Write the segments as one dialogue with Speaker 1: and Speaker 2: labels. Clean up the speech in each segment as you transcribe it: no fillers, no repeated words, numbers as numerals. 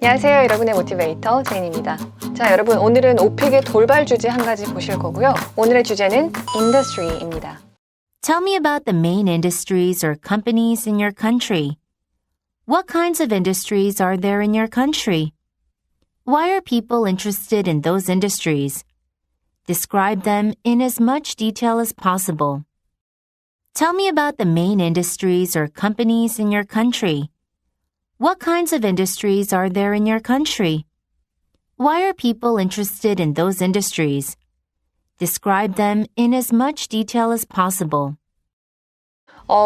Speaker 1: 안녕하세요. 여러분의 모티베이터 제인입니다. 자, 여러분 오늘은 오픽의 돌발 주제 한 가지 보실 거고요. 오늘의 주제는 industry입니다.
Speaker 2: Tell me about the main industries or companies in your country. What kinds of industries are there in your country? Why are people interested in those industries? Describe them in as much detail as possible. Tell me about the main industries or companies in your country. What kinds of industries are there in your country? Why are people interested in those industries? Describe them in as much detail as possible.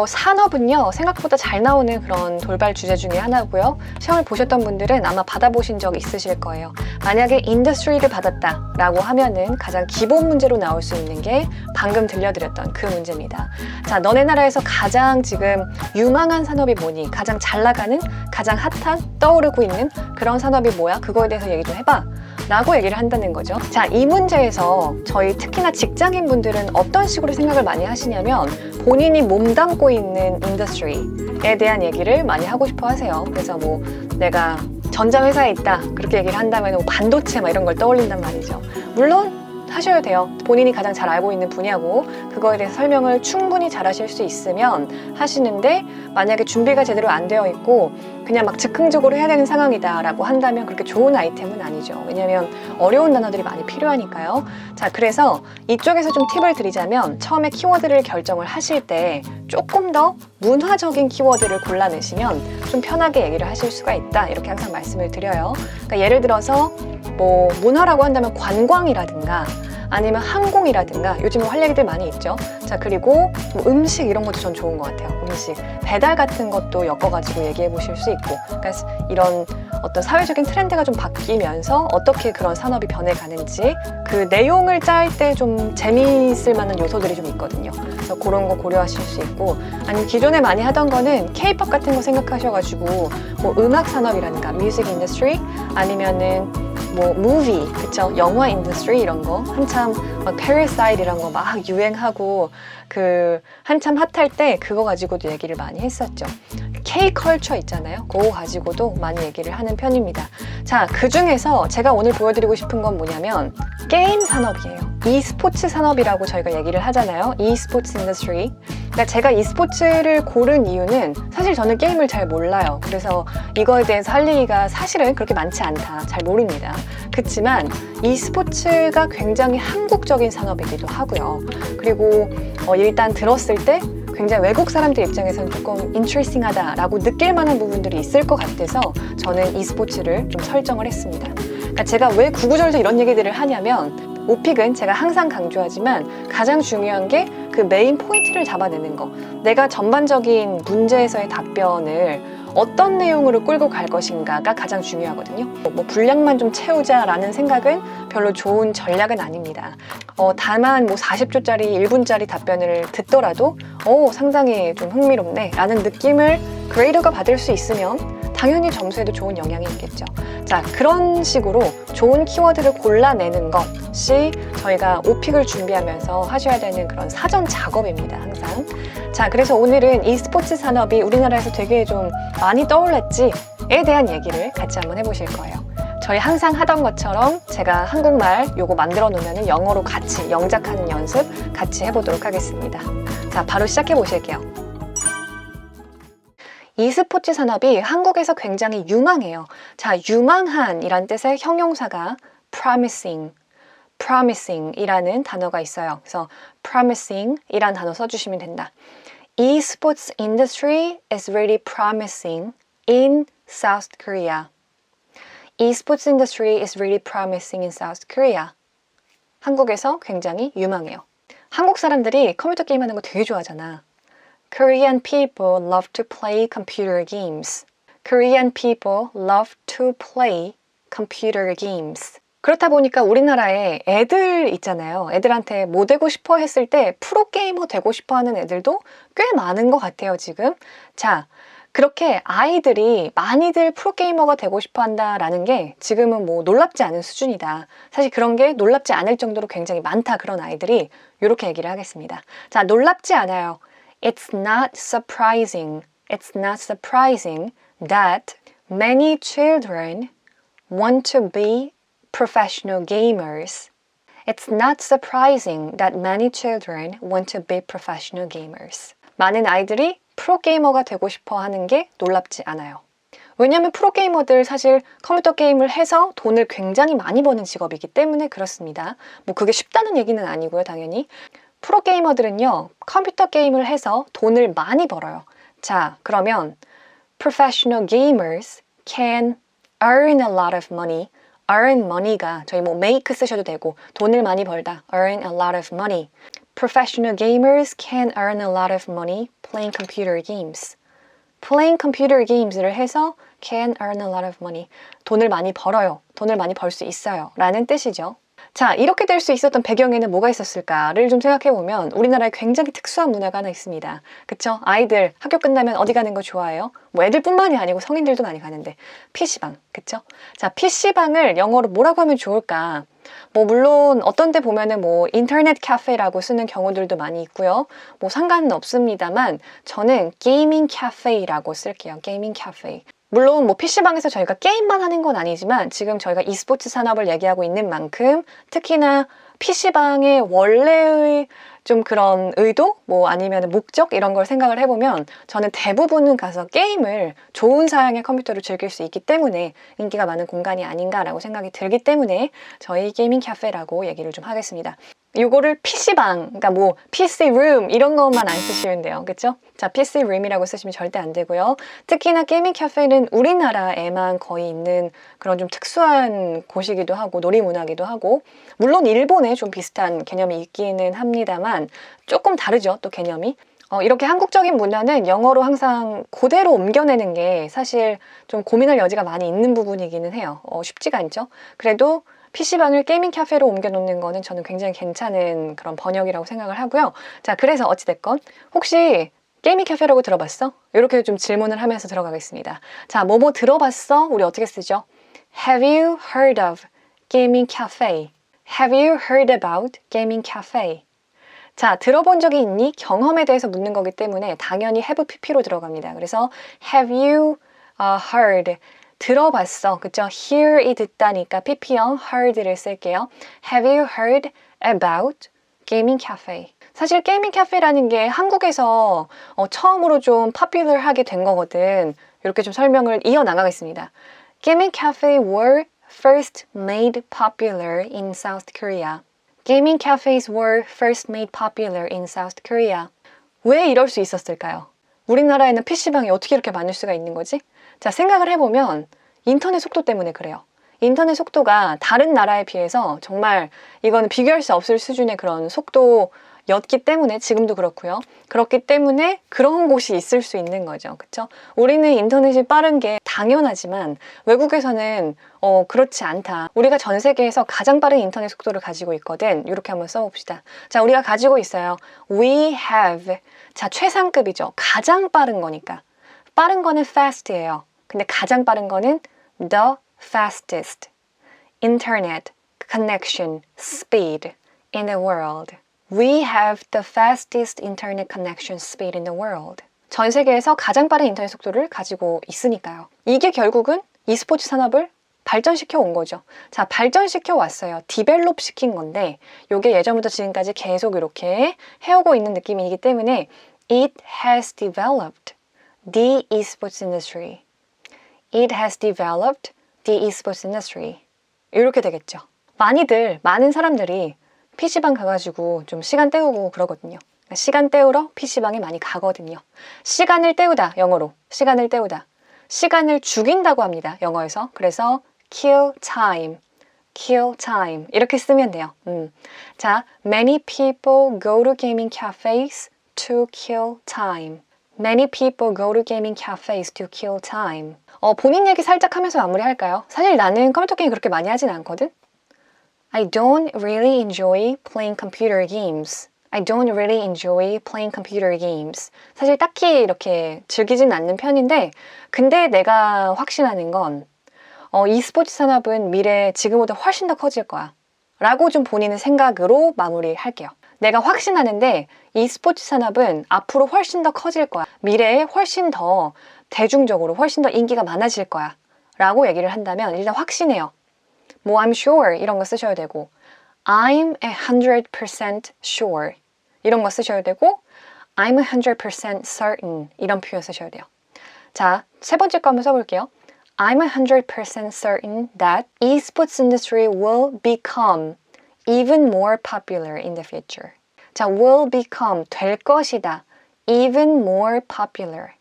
Speaker 1: 산업은요, 생각보다 잘 나오는 그런 돌발 주제 중에 하나고요. 시험을 보셨던 분들은 아마 받아보신 적 있으실 거예요. 만약에 인더스트리를 받았다라고 하면은 가장 기본 문제로 나올 수 있는 게 방금 들려드렸던 그 문제입니다. 자, 너네 나라에서 가장 지금 유망한 산업이 뭐니? 가장 잘 나가는, 가장 핫한, 떠오르고 있는 그런 산업이 뭐야? 그거에 대해서 얘기 좀 해봐. 라고 얘기를 한다는 거죠. 자, 이 문제에서 저희 특히나 직장인 분들은 어떤 식으로 생각을 많이 하시냐면 본인이 몸담고 있는 인더스트리에 대한 얘기를 많이 하고 싶어 하세요. 그래서 뭐 내가 전자회사에 있다 그렇게 얘기를 한다면 뭐 반도체 막 이런 걸 떠올린단 말이죠. 물론 하셔야 돼요. 본인이 가장 잘 알고 있는 분야고 그거에 대해서 설명을 충분히 잘 하실 수 있으면 하시는데, 만약에 준비가 제대로 안 되어 있고 그냥 막 즉흥적으로 해야 되는 상황이다 라고 한다면 그렇게 좋은 아이템은 아니죠. 왜냐하면 어려운 단어들이 많이 필요하니까요. 자, 그래서 이쪽에서 좀 팁을 드리자면 처음에 키워드를 결정을 하실 때 조금 더 문화적인 키워드를 골라내시면 좀 편하게 얘기를 하실 수가 있다, 이렇게 항상 말씀을 드려요. 그러니까 예를 들어서 뭐 문화라고 한다면 관광이라든가 아니면 항공이라든가 요즘 할 얘기들 많이 있죠. 자, 그리고 뭐 음식 이런 것도 전 좋은 것 같아요. 음식, 배달 같은 것도 엮어가지고 얘기해 보실 수 있고, 그러니까 이런 어떤 사회적인 트렌드가 좀 바뀌면서 어떻게 그런 산업이 변해가는지 그 내용을 짤 때 좀 재미있을 만한 요소들이 좀 있거든요. 그래서 그런 거 고려하실 수 있고, 아니면 기존에 많이 하던 거는 K-pop 같은 거 생각하셔가지고 뭐 음악 산업이라든가 뮤직 인더스트리 아니면은 뭐 무비, 그쵸? 영화 인더스트리 이런 거 한참 막 패러사이트 이런 거 막 유행하고 그 한참 핫할 때 그거 가지고도 얘기를 많이 했었죠. K-컬처 있잖아요. 그거 가지고도 많이 얘기를 하는 편입니다. 자, 그 중에서 제가 오늘 보여드리고 싶은 건 뭐냐면 게임 산업이에요. e스포츠 산업이라고 저희가 얘기를 하잖아요. e스포츠 인더스트리. 그러니까 제가 e스포츠를 고른 이유는 사실 저는 게임을 잘 몰라요. 그래서 이거에 대해서 할 얘기가 사실은 그렇게 많지 않다. 잘 모릅니다. 그렇지만 e스포츠가 굉장히 한국적인 산업이기도 하고요. 그리고 일단 들었을 때 굉장히 외국 사람들 입장에서는 조금 인트레스팅하다라고 느낄 만한 부분들이 있을 것 같아서 저는 e스포츠를 좀 설정을 했습니다. 그러니까 제가 왜 구구절절 이런 얘기들을 하냐면 오픽은 제가 항상 강조하지만 가장 중요한 게 그 메인 포인트를 잡아내는 거. 내가 전반적인 문제에서의 답변을 어떤 내용으로 끌고 갈 것인가가 가장 중요하거든요. 뭐 분량만 좀 채우자라는 생각은 별로 좋은 전략은 아닙니다. 다만 뭐 40초짜리 1분짜리 답변을 듣더라도 상당히 좀 흥미롭네 라는 느낌을 그레이더가 받을 수 있으면 당연히 점수에도 좋은 영향이 있겠죠. 자, 그런 식으로 좋은 키워드를 골라내는 것이 저희가 오픽을 준비하면서 하셔야 되는 그런 사전 작업입니다, 항상. 자, 그래서 오늘은 e스포츠 산업이 우리나라에서 되게 좀 많이 떠올랐지에 대한 얘기를 같이 한번 해보실 거예요. 저희 항상 하던 것처럼 제가 한국말 요거 만들어 놓으면 영어로 같이 영작하는 연습 같이 해보도록 하겠습니다. 자, 바로 시작해 보실게요. e스포츠 산업이 한국에서 굉장히 유망해요. 자, 유망한 이란 뜻의 형용사가 promising 이라는 단어가 있어요. 그래서 promising 이란 단어 써주시면 된다. eSports industry is really promising in South Korea. eSports industry is really promising in South Korea. 한국에서 굉장히 유망해요. 한국 사람들이 컴퓨터 게임 하는 거 되게 좋아하잖아. Korean people love to play computer games. Korean people love to play computer games. 그렇다 보니까 우리나라에 애들 있잖아요. 애들한테 뭐 되고 싶어 했을 때 프로게이머 되고 싶어 하는 애들도 꽤 많은 것 같아요, 지금. 자, 그렇게 아이들이 많이들 프로게이머가 되고 싶어 한다라는 게 지금은 뭐 놀랍지 않은 수준이다. 사실 그런 게 놀랍지 않을 정도로 굉장히 많다, 그런 아이들이. 이렇게 얘기를 하겠습니다. 자, 놀랍지 않아요. It's not surprising that many children want to be professional gamers. It's not surprising that many children want to be professional gamers. 많은 아이들이 프로게이머가 되고 싶어 하는 게 놀랍지 않아요. 왜냐하면 프로게이머들 사실 컴퓨터 게임을 해서 돈을 굉장히 많이 버는 직업이기 때문에 그렇습니다. 뭐 그게 쉽다는 얘기는 아니고요, 당연히. 프로게이머들은요, 컴퓨터 게임을 해서 돈을 많이 벌어요. 자, 그러면 professional gamers can earn a lot of money. earn money가 저희 뭐 make 쓰셔도 되고 돈을 많이 벌다. earn a lot of money. Professional gamers can earn a lot of money playing computer games. playing computer games를 해서 can earn a lot of money. 돈을 많이 벌어요. 돈을 많이 벌 수 있어요. 라는 뜻이죠. 자, 이렇게 될 수 있었던 배경에는 뭐가 있었을까를 좀 생각해보면 우리나라에 굉장히 특수한 문화가 하나 있습니다. 그쵸? 아이들 학교 끝나면 어디 가는 거 좋아해요? 뭐 애들뿐만이 아니고 성인들도 많이 가는데 PC방, 그쵸? 자, PC방을 영어로 뭐라고 하면 좋을까? 뭐 물론 어떤 데 보면은 뭐 인터넷 카페라고 쓰는 경우들도 많이 있고요. 뭐 상관은 없습니다만 저는 게이밍 카페라고 쓸게요. 게이밍 카페. 물론 뭐 PC방에서 저희가 게임만 하는 건 아니지만 지금 저희가 e스포츠 산업을 얘기하고 있는 만큼 특히나 PC방의 원래의 좀 그런 의도? 뭐 아니면 목적? 이런 걸 생각을 해보면 저는 대부분은 가서 게임을 좋은 사양의 컴퓨터로 즐길 수 있기 때문에 인기가 많은 공간이 아닌가라고 생각이 들기 때문에 저희 게이밍 카페라고 얘기를 좀 하겠습니다. 요거를 PC방, 그러니까 뭐 PC room 이런 것만 안 쓰시면 돼요. 그쵸? 자, PC room이라고 쓰시면 절대 안 되고요. 특히나 게이밍 카페는 우리나라에만 거의 있는 그런 좀 특수한 곳이기도 하고 놀이문화기도 하고 물론 일본에 좀 비슷한 개념이 있기는 합니다만 조금 다르죠, 또 개념이. 이렇게 한국적인 문화는 영어로 항상 그대로 옮겨내는 게 사실 좀 고민할 여지가 많이 있는 부분이기는 해요. 쉽지가 않죠. 그래도 PC방을 게이밍 카페로 옮겨놓는 거는 저는 굉장히 괜찮은 그런 번역이라고 생각을 하고요. 자, 그래서 어찌됐건 혹시 게이밍 카페라고 들어봤어? 이렇게 좀 질문을 하면서 들어가겠습니다. 자, 뭐뭐 들어봤어? 우리 어떻게 쓰죠? Have you heard of gaming cafe? Have you heard about gaming cafe? 자, 들어본 적이 있니? 경험에 대해서 묻는 거기 때문에 당연히 have pp로 들어갑니다. 그래서 have you heard? 들어봤어. 그쵸? hear이 듣다니까 pp형 heard를 쓸게요. Have you heard about gaming cafe? 사실 게이밍 카페라는 게 한국에서 처음으로 좀 popular하게 된 거거든. 이렇게 좀 설명을 이어나가겠습니다. Gaming cafe were first made popular in South Korea. Gaming cafes were first made popular in South Korea. 왜 이럴 수 있었을까요? 우리나라에는 PC방이 어떻게 이렇게 많을 수가 있는 거지? 자, 생각을 해보면 인터넷 속도 때문에 그래요. 인터넷 속도가 다른 나라에 비해서 정말 이거는 비교할 수 없을 수준의 그런 속도였기 때문에 지금도 그렇고요. 그렇기 때문에 그런 곳이 있을 수 있는 거죠. 그렇죠? 우리는 인터넷이 빠른 게 당연하지만 외국에서는 그렇지 않다. 우리가 전 세계에서 가장 빠른 인터넷 속도를 가지고 있거든. 이렇게 한번 써봅시다. 자, 우리가 가지고 있어요. We have. 자, 최상급이죠. 가장 빠른 거니까. 빠른 거는 fast예요. 근데 가장 빠른 거는 the fastest internet connection speed in the world. We have the fastest internet connection speed in the world. 전 세계에서 가장 빠른 인터넷 속도를 가지고 있으니까요. 이게 결국은 e스포츠 산업을 발전시켜 온 거죠. 자, 발전시켜 왔어요. 디벨롭 시킨 건데 이게 예전부터 지금까지 계속 이렇게 해오고 있는 느낌이기 때문에 it has developed the esports industry. It has developed the esports industry. 이렇게 되겠죠. 많은 사람들이 PC방 가가지고 좀 시간 때우고 그러거든요. 시간 때우러 PC방에 많이 가거든요. 시간을 때우다, 영어로. 시간을 때우다. 시간을 죽인다고 합니다, 영어에서. 그래서 kill time. kill time. 이렇게 쓰면 돼요. 자, many people go to gaming cafes to kill time. Many people go to gaming cafes to kill time. 본인 얘기 살짝 하면서 마무리할까요? 사실 나는 컴퓨터 게임 그렇게 많이 하진 않거든? I don't really enjoy playing computer games. I don't really enjoy playing computer games. 사실 딱히 이렇게 즐기진 않는 편인데 근데 내가 확신하는 건 e스포츠 산업은 미래에 지금보다 훨씬 더 커질 거야. 라고 좀 본인의 생각으로 마무리할게요. 내가 확신하는데 e스포츠 산업은 앞으로 훨씬 더 커질 거야. 미래에 훨씬 더 대중적으로 훨씬 더 인기가 많아질 거야. 라고 얘기를 한다면 일단 확신해요. 뭐 I'm sure 이런 거 쓰셔야 되고 I'm 100% sure 이런 거 쓰셔야 되고 I'm 100% certain 이런 표현 쓰셔야 돼요. 자, 세 번째 거 한번 써볼게요. I'm 100% certain that esports industry will become even more popular in the future. 자, will become 될 것이다. even more popular.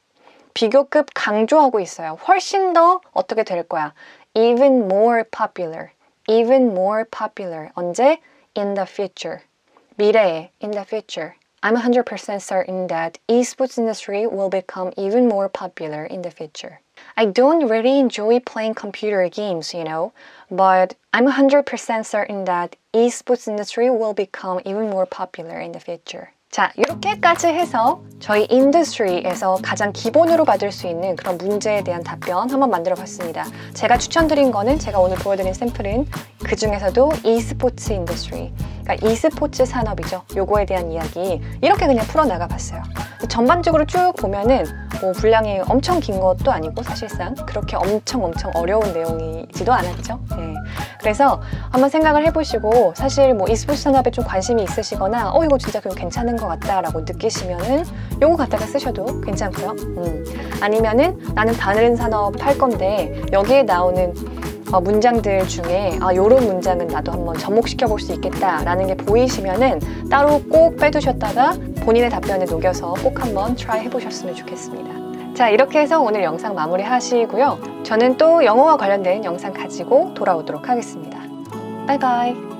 Speaker 1: 비교급 강조하고 있어요. 훨씬 더 어떻게 될 거야. even more popular. even more popular. 언제? in the future. 미래에 in the future. I'm 100% certain that esports industry will become even more popular in the future. I don't really enjoy playing computer games, you know, but I'm 100% certain that esports industry will become even more popular in the future. 자, 이렇게까지 해서 저희 인더스트리에서 가장 기본으로 받을 수 있는 그런 문제에 대한 답변 한번 만들어 봤습니다. 제가 추천드린 거는 제가 오늘 보여드린 샘플은 그 중에서도 e스포츠 인더스트리, 그러니까 e스포츠 산업이죠. 요거에 대한 이야기 이렇게 그냥 풀어나가 봤어요. 전반적으로 쭉 보면은 뭐 분량이 엄청 긴 것도 아니고 사실상 그렇게 엄청 어려운 내용이지도 않았죠. 네. 그래서 한번 생각을 해보시고 사실 뭐 e스포츠 산업에 좀 관심이 있으시거나 이거 진짜 그럼 괜찮은 것 같다라고 느끼시면은 요거 갖다가 쓰셔도 괜찮고요. 아니면은 나는 다른 산업 할 건데 여기에 나오는 문장들 중에 요런 문장은 나도 한번 접목시켜 볼 수 있겠다라는 게 보이시면은 따로 꼭 빼두셨다가 본인의 답변에 녹여서 꼭 한번 트라이 해보셨으면 좋겠습니다. 자, 이렇게 해서 오늘 영상 마무리 하시고요. 저는 또 영어와 관련된 영상 가지고 돌아오도록 하겠습니다. 바이바이.